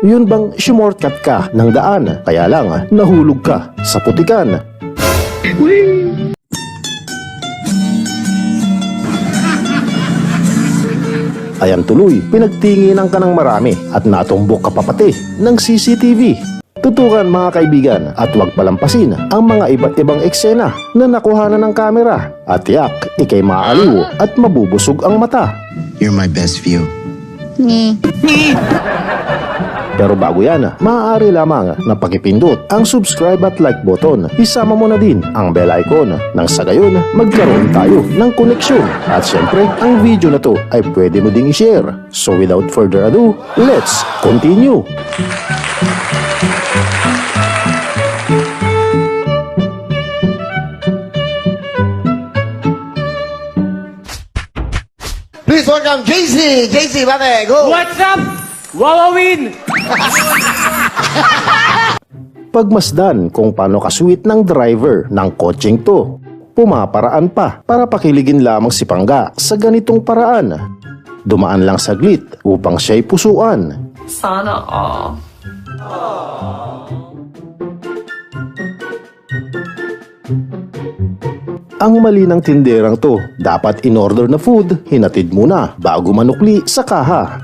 Yun bang shortcut ka ng daan, kaya lang nahulog ka sa putikan? Ayan tuloy, pinagtinginan ka ng marami at natumbok ka pa pati ng CCTV. Tutukan mga kaibigan at huwag palampasin ang mga iba't ibang eksena na nakuhanan ng kamera at yak, ikay maaliw at mabubusog ang mata. You're my best view. Pero bago yan, maaari lamang na pakipindot ang subscribe at like button. Isama mo na din ang bell icon nang sa gayon magkaroon tayo ng koneksyon. At syempre, ang video na to ay pwede mo ding i-share. So without further ado, let's continue! Please welcome JC! JC, bate, go! What's up? Wawawin! Pagmasdan kung paano kasweet ng driver ng kotseng to. Pumaparaan pa para pakiligin lamang si Pangga sa ganitong paraan. Dumaan lang saglit upang siya'y pusuan. Sana all. Ang mali ng tinderang to, dapat in-order na food, hinatid muna bago manukli sa kaha.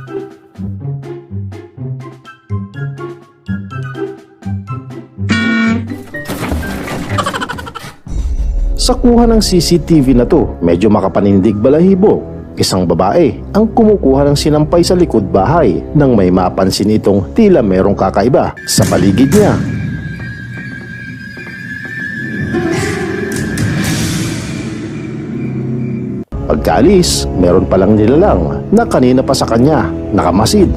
Sa kuha ng CCTV na to, medyo makapanindig balahibo. Isang babae ang kumukuha ng sinampay sa likod bahay nang may mapansin itong tila merong kakaiba sa paligid niya. Pagkaalis, meron palang nilalang na kanina pa sa kanya nakamasid.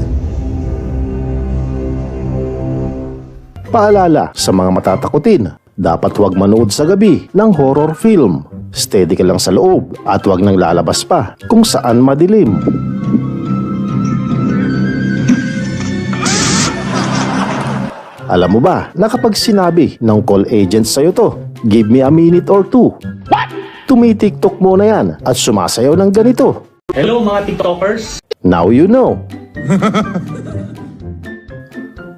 Paalala sa mga matatakutin, dapat huwag manood sa gabi ng horror film. Steady ka lang sa loob at huwag nang lalabas pa kung saan madilim. Alam mo ba na kapag sinabi ng call agent sa'yo to, give me a minute or two, tumi-tiktok mo na yan at sumasayaw ng ganito. Hello mga TikTokers! Now you know.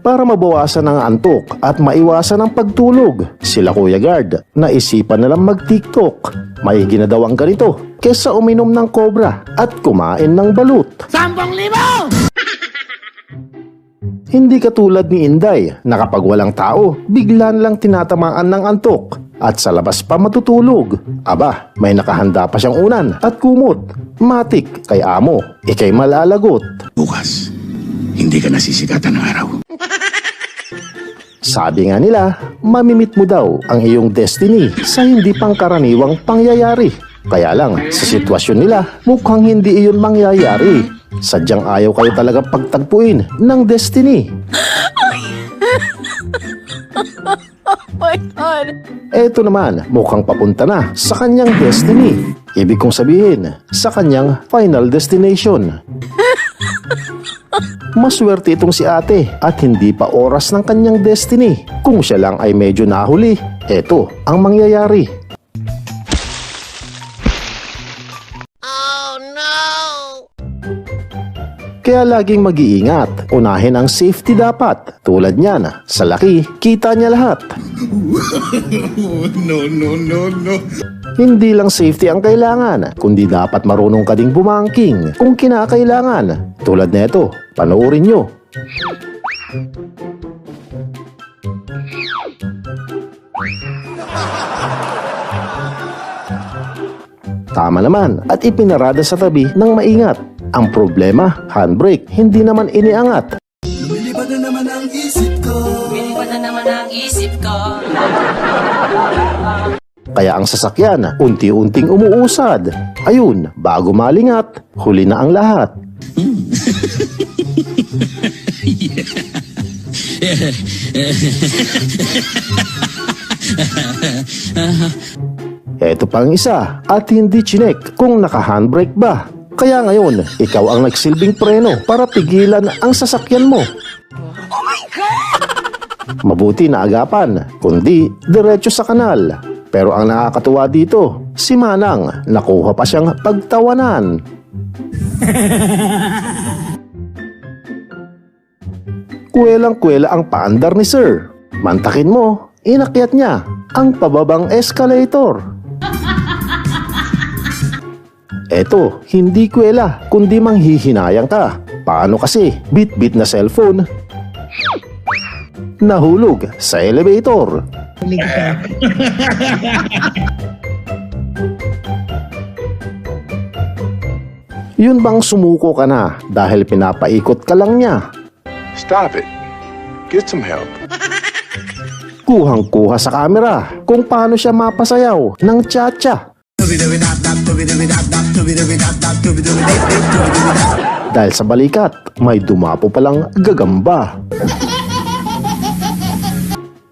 Para mabawasan ang antok at maiwasan ang pagtulog, sila Kuya Guard naisipan nalang mag-TikTok. Maigi na daw ang ganito kesa uminom ng cobra at kumain ng balut. 10,000! Hindi katulad ni Inday na kapag walang tao, biglan lang tinatamaan ng antok at sa labas pa matutulog. Aba, may nakahanda pa siyang unan at kumot. Matik kay amo, ikay malalagot. Bukas, hindi ka nasisikatan ng araw. Sabi nga nila, mamimit mo daw ang iyong destiny sa hindi pangkaraniwang pangyayari. Kaya lang, sa sitwasyon nila, mukhang hindi iyon mangyayari. Sadyang ayaw kayo talagang pagtagpuin ng destiny. Oh my God. Eto naman, mukhang papunta na sa kanyang destiny. Ibig kong sabihin, sa kanyang final destination. Maswerte itong si ate at hindi pa oras ng kanyang destiny. Kung siya lang ay medyo nahuli, eto ang mangyayari. Oh no! Kaya laging mag-iingat, unahin ang safety dapat. Tulad niyan, sa laki, kita niya lahat. No. Hindi lang safety ang kailangan, kundi dapat marunong ka ding bumangking kung kinakailangan. Tulad nito, panoorin nyo. Tama naman at ipinarada sa tabi ng maingat. Ang problema, handbrake, hindi naman iniangat. Lumilipad na naman ang isip ko. Kaya ang sasakyan, unti-unting umuusad. Ayun, bago malingat, huli na ang lahat. Eto pang isa, at hindi chinek kung naka-handbrake ba. Kaya ngayon, ikaw ang nagsilbing preno para pigilan ang sasakyan mo. Oh my God! Mabuti na agapan, kundi diretso sa kanal. Pero ang nakakatuwa dito, si Manang nakuha pa siyang pagtawanan. Kuwelang-kuwela ang paandar ni Sir. Mantakin mo, inakyat niya ang pababang escalator. Eto, hindi kwela, kundi manghihinayang ka. Paano kasi? Bit-bit na cellphone. Nahulog sa elevator. Yun bang sumuko ka na dahil pinapaikot ka lang niya? Stop it. Get some help. Kuhang-kuha sa kamera kung paano siya mapasayaw ng cha-cha. Dahil sa balikat, may dumapo palang gagamba.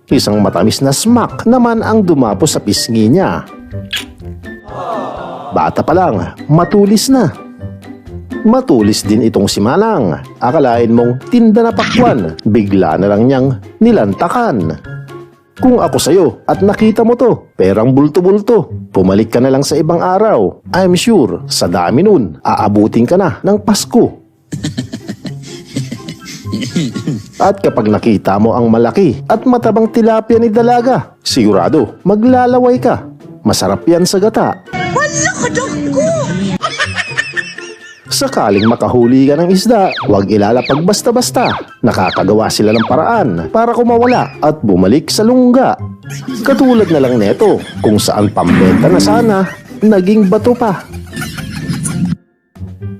Isang matamis na smack naman ang dumapo sa pisngi niya. Bata pa lang, matulis na. Matulis din itong si Manang. Akalain mong tinda na pakwan, bigla na lang niyang nilantakan. Kung ako sa'yo at nakita mo to, perang bulto-bulto, pumalik ka na lang sa ibang araw. I'm sure, sa dami nun, aabutin ka na ng Pasko. At kapag nakita mo ang malaki at matabang tilapia ni Dalaga, sigurado maglalaway ka. Masarap yan sa gata. Sakaling makahuli ka ng isda, huwag ilalapag basta-basta. Nakakagawa sila ng paraan para kumawala at bumalik sa lungga. Katulad na lang neto, kung saan pambenta na sana, naging bato pa.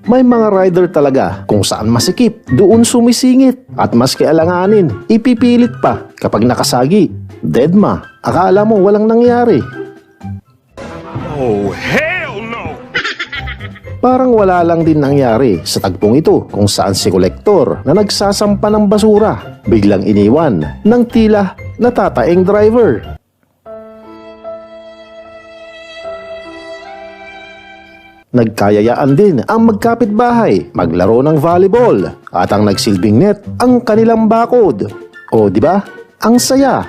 May mga rider talaga kung saan masikip, doon sumisingit. At maski alanganin, ipipilit pa kapag nakasagi. Deadma, akala mo walang nangyari. Oh, hell no! Parang wala lang din nangyari sa tagpong ito kung saan si kolektor na nagsasampa ng basura biglang iniwan ng tila natataeng driver. Nagkayayaan din ang magkapitbahay maglaro ng volleyball at ang nagsilbing net ang kanilang bakod. O di ba? Ang saya!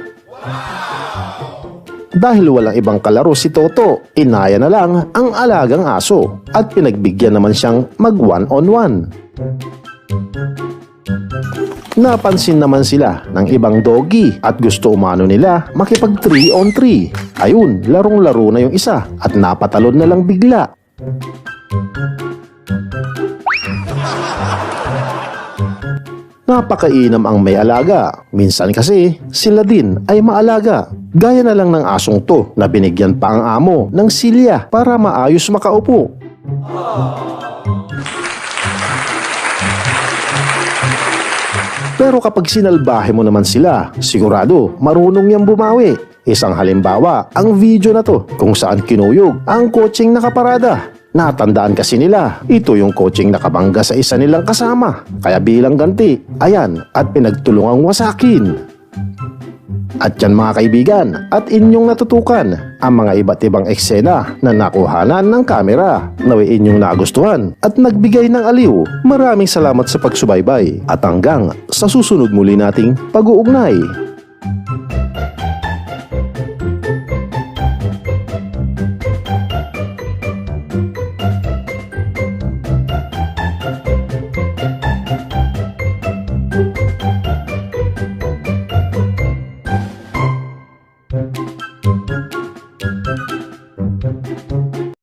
Dahil walang ibang kalaro si Toto, inaya na lang ang alagang aso at pinagbigyan naman siyang mag one-on-one. Napansin naman sila ng ibang doggy at gusto umano nila makipag 3-on-3. Ayun, larong-laro na yung isa at napatalon na lang bigla. Napakainam ang may alaga. Minsan kasi sila din ay maalaga. Gaya na lang ng asong to na binigyan pa ang amo ng silya para maayos makaupo. Pero kapag sinalbahe mo naman sila, sigurado marunong yang bumawi. Isang halimbawa, ang video na to kung saan kinuyog ang kotseng nakaparada. Natandaan kasi nila, ito yung coaching nakabangga sa isa nilang kasama. Kaya bilang ganti, ayan, at pinagtulungang wasakin. At yan mga kaibigan, at inyong natutukan ang mga iba't ibang eksena na nakuhanan ng kamera. Naway inyong nagustuhan at nagbigay ng aliw. Maraming salamat sa pagsubaybay at hanggang sa susunod muli nating pag-uugnay.